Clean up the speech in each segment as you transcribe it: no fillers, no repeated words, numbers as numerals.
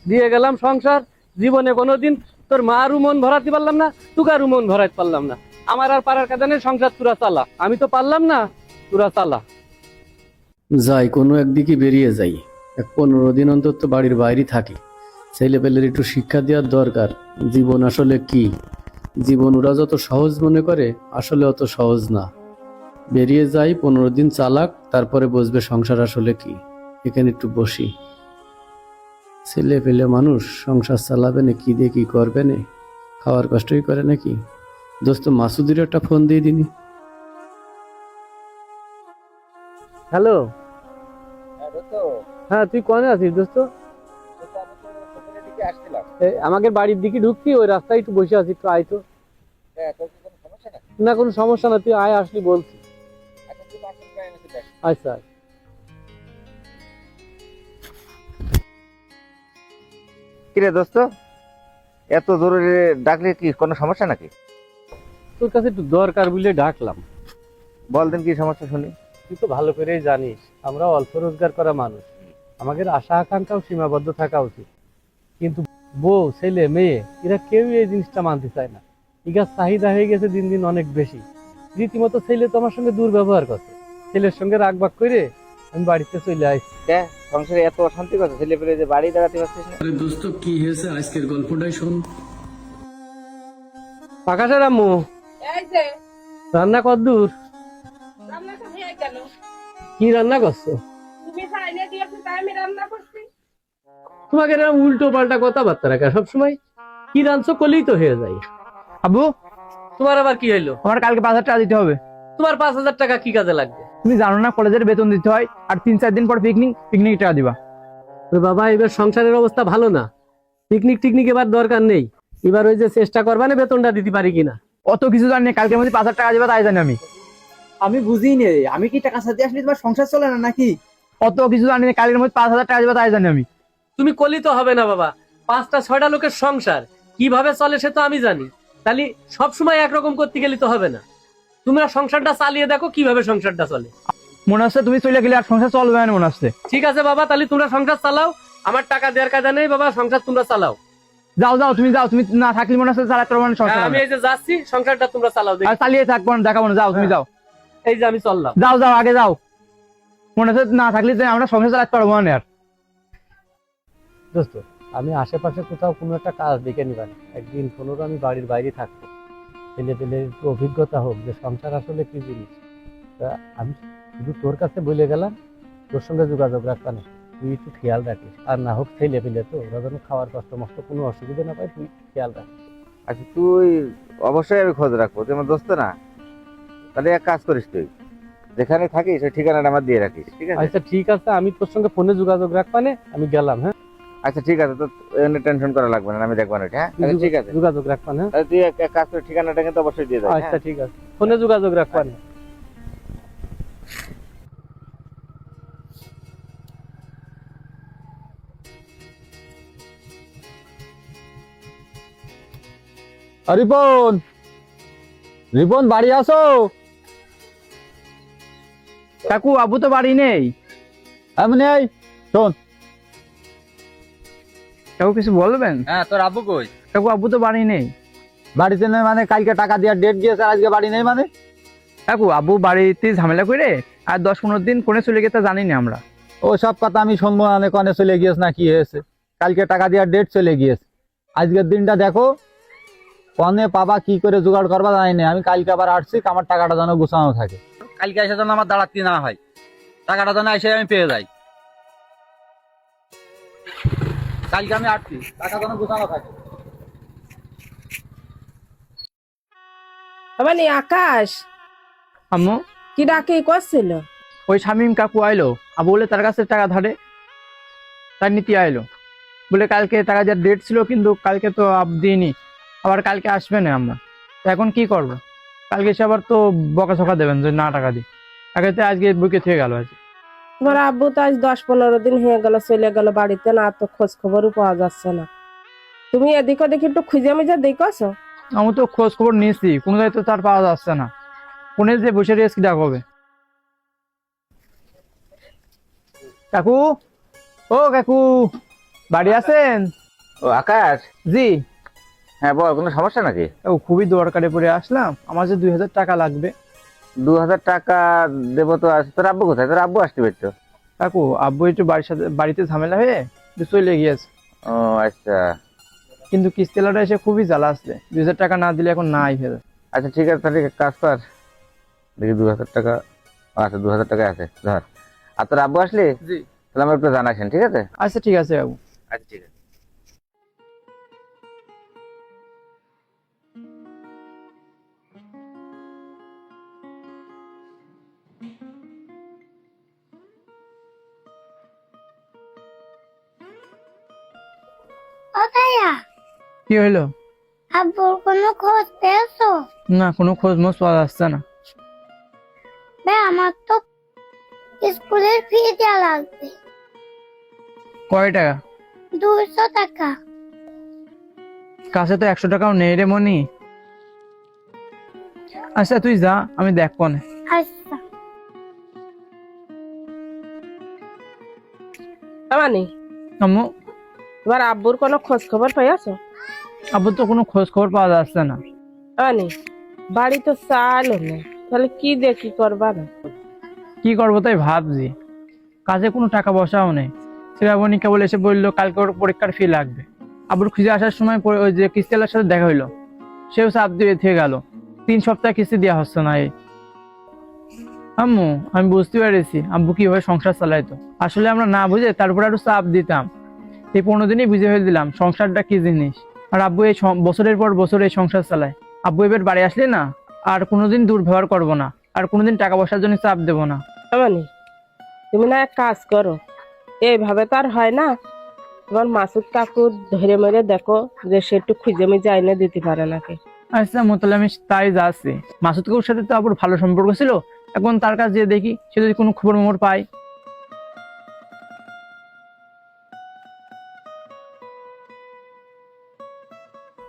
দিয়ে গেলাম সংসার। জীবনে কোনোদিন তোর মারও মন ভরাতে পারলাম না, তুকারও মন ভরাতে পারলাম না। আমার আর পাড়ার কাদানে সংসার তুরা চালা, আমি তো পারলাম না, তুরা চালা। যাই কোনো একদিকে বেরিয়ে যাই, 15 দিন অন্তত বাড়ির বাইরে থাকি। ছেলেপেলের একটু শিক্ষা দেওয়ার দরকার, জীবন আসলে কি। জীবন ওরা যত সহজ মনে করে, আসলে অত সহজ না। বেরিয়ে যাই, 15 দিন চালাক, তারপরে বুঝবে সংসার আসলে কি। এখানে একটু বসি। ছেলে পেলে মানুষ সংসার চালাবে না, কি দিয়ে কি করবে না, খাওয়ার কষ্টই করে নাকি। দোস্ত মাসুদের একটা ফোন দিয়ে দিনি। হ্যালো। হ্যাঁ, তুই কোনে আছিস দোস্ত? আমাকে বাড়ির দিকে ঢুকছি, ওই রাস্তায় একটু বসে আছি, একটু আয় তো। না কোনো সমস্যা না, তুই আয়, আসলি বলছি। আচ্ছা। কিরে দোস্ত, এত জরুরি ডাকলে কি কোনো সমস্যা নাকি? তোর কাছে একটু দরকার বুঝলে ডাকলাম। বল দিন কি সমস্যা শুনি। তুই তো ভালো করেই জানিস আমরা অল্প রোজগার করা মানুষ, আমাদের আশা আকাঙ্ক্ষাও সীমাবদ্ধ থাকা উচিত। কিন্তু বউ ছেলে মেয়ে এরা কেউই এই জিনিসটা মানতে চায় না। ইগার চাহিদা হয়ে গেছে দিন দিন অনেক বেশি। রীতিমতো ছেলে তো আমার সঙ্গে দুর্ব্যবহার করছে। ছেলের সঙ্গে রাগ বাগ করে আমি বাড়িতে চলে আসছি। সংসারে এত অশান্তি করছে, ছেলে পেলে যে বাড়ি দাঁড়াতে পারছিস না। আরে দোস্ত কি হয়েছে আজকের গল্পটাই শোন। আকাশের আম্মু, এই যে রান্না কদ্দূর? রান্নাটা হয়ে গেল। কি রান্না করছো? তুমি চাইলে দিয়েছো তাই আমি রান্না করছি। তোমাকে এরকম উল্টো পাল্টা কথাবার্তা রাখা সবসময়। কি রাঁধছো কলেই তো হয়ে যায়। আব্বু, তোমার আবার কি হইলো? আমার কালকে 5,000 টাকা দিতে হবে। তোমার 5,000 টাকা কি কাজে লাগবে? তুমি জানো না কলেজের বেতন দিতে হয়, আর 3-4 দিন পর পিকনিক টাকা দিবা। ওই বাবা, এবার সংসারের অবস্থা ভালো না, পিকনিক টিকনিক এবার দরকার নেই। এবার ওই যে চেষ্টা করবা না বেতনটা দিতে পারি কিনা। অত কিছু জানি না, কালকের মধ্যে 5,000 টাকা দিবা তাই জানি আমি। আমি বুঝিনি, আমি কি টাকা সাথে আসলে তোমার সংসার চলে না নাকি? অত কিছু জানি না, কালকের মধ্যে 5,000 টাকা দিবা তাই জানি আমি। তুমি কলি তো হবে না বাবা, 5টা 6টা লোকের সংসার কিভাবে চলে সে তো আমি জানি। তাহলে সবসময় একরকম করতে গেলে তো হবে না। তোমরা সংসারটা চালিয়ে দেখো কিভাবে সংসারটা চলে। মনে হচ্ছে তুমি চলে গেলে আর সংসার চলবে না মনে হচ্ছে। ঠিক আছে বাবা, তাহলে তোমরা সংসার চালাও, আমার টাকা দেওয়ার কাজা নেই বাবা, সংসার তোমরা চালাও। যাও যাও, তুমি যাও, তুমি না থাকলে মনে হচ্ছে চালাতে পারবে না সংসার। হ্যাঁ, আমি এই যে যাচ্ছি, সংসারটা তোমরা চালাও দেখি। আর চালিয়ে থাকবো না, দেখাবো না, যাও তুমি যাও। এই যে আমি চললাম। যাও যাও, আগে যাও। মনে হচ্ছে না থাকলে যে আমরা সংসার চালাতে পারবো না আর। দোস্ত, আমি আশেপাশে কোথাও কোনো একটা কাজ দেখে নিবান, একদিন 15 আমি বাড়ির বাইরে থাকবো। ছেলে পেলে একটু অভিজ্ঞতা হোক যে সংসার আসলে কি জিনিস। তা আমি শুধু তোর কাছে বলে গেলাম, তোর সঙ্গে যোগাযোগ রাখবা না, তুই একটু খেয়াল রাখিস। আর না হোক ছেলে পেলে তো ওরা যেন খাওয়ার কষ্ট মষ্ট কোনো অসুবিধা না পায়, তুই একটু খেয়াল রাখিস। আচ্ছা তুই অবশ্যই আমি খোঁজ রাখবো, তুই আমার দোস্ত না। তাহলে এক কাজ করিস, তুই যেখানে থাকিস ওই ঠিকানাটা আমার দিয়ে রাখিস, ঠিক আছে? আচ্ছা ঠিক আছে, আমি তোর সঙ্গে ফোনে যোগাযোগ রাখবা না, আমি গেলাম। হ্যাঁ আচ্ছা ঠিক আছে, তো এনে টেনশন করা লাগবে না, আমি দেখবো না। হ্যাঁ তাহলে ঠিক আছে, যোগাযোগ রাখবা না। তাহলে তুই এক কাজ করে ঠিকানাটা কিন্তু অবশ্যই দিয়ে দেয়। আচ্ছা ঠিক আছে, ফোনে যোগাযোগ রাখবা না। রিপন, রিপন বাড়ি আসো। কাকু, আব্বু তো বাড়ি নেই। এমনি এই শোন, কাকু কিছু বলবেন? হ্যাঁ, তোর আব্বু কই? কাকু, আব্বু তো বাড়ি নেই। বাড়িতে নেই মানে? কালকে টাকা দেওয়ার ডেট দিয়েছে, আজকে বাড়ি নেই মানে? কাকু, আব্বু বাড়িতে ঝামেলা করে আর 10-15 দিন কোনে চলে গেছে জানি না আমরা। ও সব কথা আমি শুনবো না, কনে চলে গিয়েছে না কি হয়েছে। কালকে টাকা দেওয়ার ডেট চলে গিয়েছে, আজকের দিনটা দেখো কনে পাবা, কি করে জোগাড় করবা জানি না। আমি কালকে আবার আসছি, আমার টাকাটা যেন গুছানো থাকে। কালকে এসে যেন আমার দাঁড়াতে না হয়, টাকাটা যেন এসে আমি পেয়ে যাই। কালকে আমি আসছি, টাকা যেন গুছানো থাকে। মানে আকাশ আম্মু, কি ডাকে করছিল? ওই শামিম কাকু আইলো, আব্বু বলে তার কাছে টাকা ধারে, তার নীতি আইলো বলে কালকে টাকা দেওয়ার ডেট ছিল, কিন্তু কালকে তো দিইনি, আবার কালকে আসবে না আমরা। তো এখন কি করব? কালকে এসে আবার তো বকাঝকা দেবেন যে না টাকা দিই। আগে তো আজকে বুকে থেকে গেল আজকে। তোমার আব্বু তো আজ 10-15 দিন হয়ে গেল চলে গেল বাড়িতে, না তো খোঁজ খবরও পাওয়া যাচ্ছে না। তুমি এদিক ওদিক একটু খুঁজে মুজে দেখছো? আমি তো খোঁজ খবর নিয়েছি, কোনো জায়গায় তো তার পাওয়া যাচ্ছে না। কোনে যে বসে রয়েছে কি দেখাবে। কাকু, ও কাকু, বাড়ি আছেন? ও আকাশ, জি। হ্যাঁ বল, কোনো সমস্যা নাকি? ও খুবই দরকারে পড়ে আসলাম, আমার যে 2000 টাকা লাগবে। 2000 টাকা দেবো তো। আজ তোর আব্বু কোথায়? তোর আব্বু আসতে পারতো। কাকু আব্বু একটু বাড়িতে ঝামেলা হয়ে একটু চলে গিয়েছে, ও আচ্ছা কিন্তু কিস্তিওয়ালাটা এসে খুবই জ্বালা আসছে, 2000 টাকা না দিলে এখন নাই হয়ে যাবে। আচ্ছা, ঠিক আছে, তাহলে এক কাজ কর, দেখি 2000 টাকা। আচ্ছা 2000 টাকা আছে, ধর। আর তোর আব্বু আসলে জি। তাহলে আমার একটু জানাসেন, ঠিক আছে? আচ্ছা ঠিক আছে কাকু। আচ্ছা ঠিক আছে। ও ভাইয়া, কি হইলো? আব্বুর কোনো খোঁজ পেয়েছো? না, কোনো খোঁজ মোজ পাওয়া যাচ্ছে না। ভাই আমার তো স্কুলের ফি দেওয়া লাগবে, কয় টাকা? 200 টাকা। কাছে তো 100 টাকাও নেই রে মনি। আচ্ছা তুই যা, আমি দেখবো না। আচ্ছা। মানে আম্মু, তোমার আব্বুর কোনো খোঁজ খবর পাইয়াছো? আব্বুর তো কোনো খোঁজ খবর পাওয়া যাচ্ছে না। মানে বাড়ি তো চালও না, তাহলে কি দিয়ে কি করবা না? কি করবো তাই ভাবছি, কাজে কোনো টাকা পয়সাও নেই। শ্রাবণী কেবল এসে বললো কালকে ওর পরীক্ষার ফি লাগবে। আব্বুর খুঁজে আসার সময় ওই যে কিস্তিওয়ালার সাথে দেখা হইলো, সেও চাপ দিয়ে থেকে গেল। 3 সপ্তাহ কিস্তি দেওয়া হচ্ছে না। আম্মু, আমি বুঝতে পেরেছি আব্বু কিভাবে সংসার চালাইতো। আসলে আমরা না বুঝে তারপর আরো চাপ দিতাম। এই 15 দিনই বুঝে ফেলে দিলাম সংসারটা কি জিনিস। আর আব্বু এই বছরের পর বছর এই সংসার চালায়। আব্বু এবার বাড়ি আসলে না আর কোনোদিন দুর্ব্যবহার করবো না, আর কোনোদিন টাকা পয়সার জন্য চাপ দেবো না। মানে তুমি না এক কাজ করো, এইভাবে তো আর হয় না। তোমার মাসুদ কাকু ধরে মেরে দেখো যে সে একটু খুঁজে মিজে আইনে দিতে পারে নাকি। আচ্ছা মোতালে আমি তাই যাচ্ছি। মাসুদ কাকুর সাথে তো আবার ভালো সম্পর্ক ছিল, এখন তার কাছে যেয়ে দেখি সে যদি কোনো খবর মোবর পায়।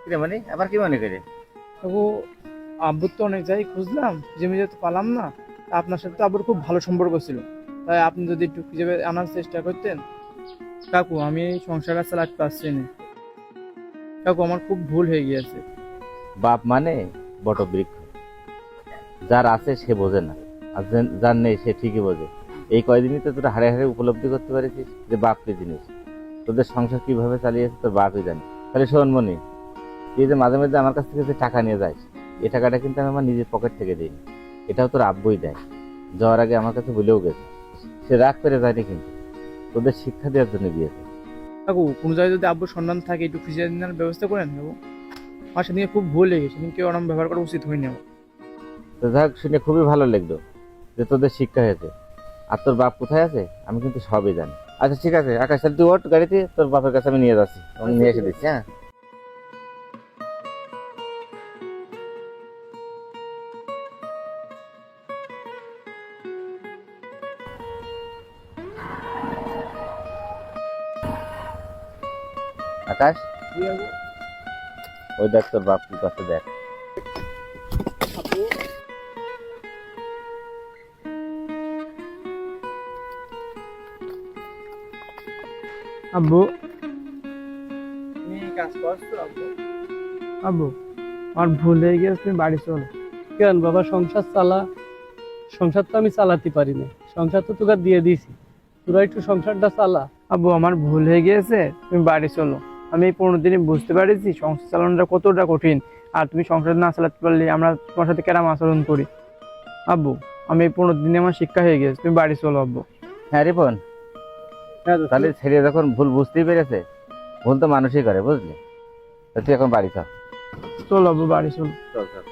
কিরে মানে আবার কি মনে করে? কাকু আব্বুর তো অনেক জায়গায় খুঁজলাম, জমি যেতে পারলাম না। তা আপনার সাথে তো আব্বুর খুব ভালো সম্পর্ক ছিল, তাই আপনি যদি একটু খুঁজে আনার চেষ্টা করতেন। কাকু আমি এই সংসার আর চালাতে পারছি না। কাকু আমার খুব ভুল হয়ে গিয়েছে। বাপ মানে বটবৃক্ষ, যার আছে সে বোঝে না, আর যার নেই সে ঠিকই বোঝে। এই কয়দিনই তো তোরা হারে হারে উপলব্ধি করতে পারিস যে বাপ কি জিনিস, তোদের সংসার কিভাবে চালিয়েছে তোর বাপই জানে। তাহলে শোন মনি, তুই যে মাঝে মাঝে আমার কাছ থেকে যে টাকা নিয়ে যাস, এই টাকাটা কিন্তু আমি আমার নিজের পকেট থেকে দিই, এটাও তোর আব্বুই দেয়। যাওয়ার আগে আমার কাছে বলেও গেছে, সে রাগ করে যায়নি, কিন্তু তোদের শিক্ষা দেওয়ার জন্য গিয়েছে। কাকু কোনো জায়গায় যদি আব্বুর সন্ধান থাকে একটু খুঁজে নেওয়ার ব্যবস্থা করেন কাকু। আমার সেদিকে খুব ভুল হয়ে গেছে, সেদিনকে ওরম ব্যবহার করা উচিত হয়নি আমার। তো যাক, শুনে খুবই ভালো লাগলো যে তোদের শিক্ষা হয়েছে। আর তোর বাপ কোথায় আছে আমি কিন্তু সবই জানি। আচ্ছা ঠিক আছে আকাশ, তাহলে তুই ওঠ গাড়িতে, তোর বাপের কাছে আমি নিয়ে যাচ্ছি, আমি নিয়ে এসে দিচ্ছি। হ্যাঁ আকাশ, ওই দেখ তোর বাপ কি করতে, দেখ। আব্বু তুমি কাজ করছো? আব্বু আব্বু আমার ভুল হয়ে গেছে, তুমি বাড়ি চলো। কেন বাবা, সংসার চালা। সংসার তো আমি চালাতে পারি না, সংসার তো তোকে দিয়ে দিয়েছি, তোরা একটু সংসারটা চালা। আব্বু আমার ভুল হয়ে গিয়েছে, তুমি বাড়ি চলো। আমি এই 15 দিনে বুঝতে পারছি সংসার চালানোটা কতটা কঠিন, আর তুমি সংসার না চালাতে পারলে আমরা তোমার সাথে কেরাম আচরণ করি। আব্বু আমি এই 15 দিনে আমার শিক্ষা হয়ে গেছে, তুমি বাড়ি চলো আব্বু। হ্যাঁ রিপন, তাহলে ছেলে যখন ভুল বুঝতেই পেরেছে, ভুল তো মানুষই করে, বুঝলি? তা তুই এখন বাড়ি চল। চলো আব্বু বাড়ি চলো। চল চল।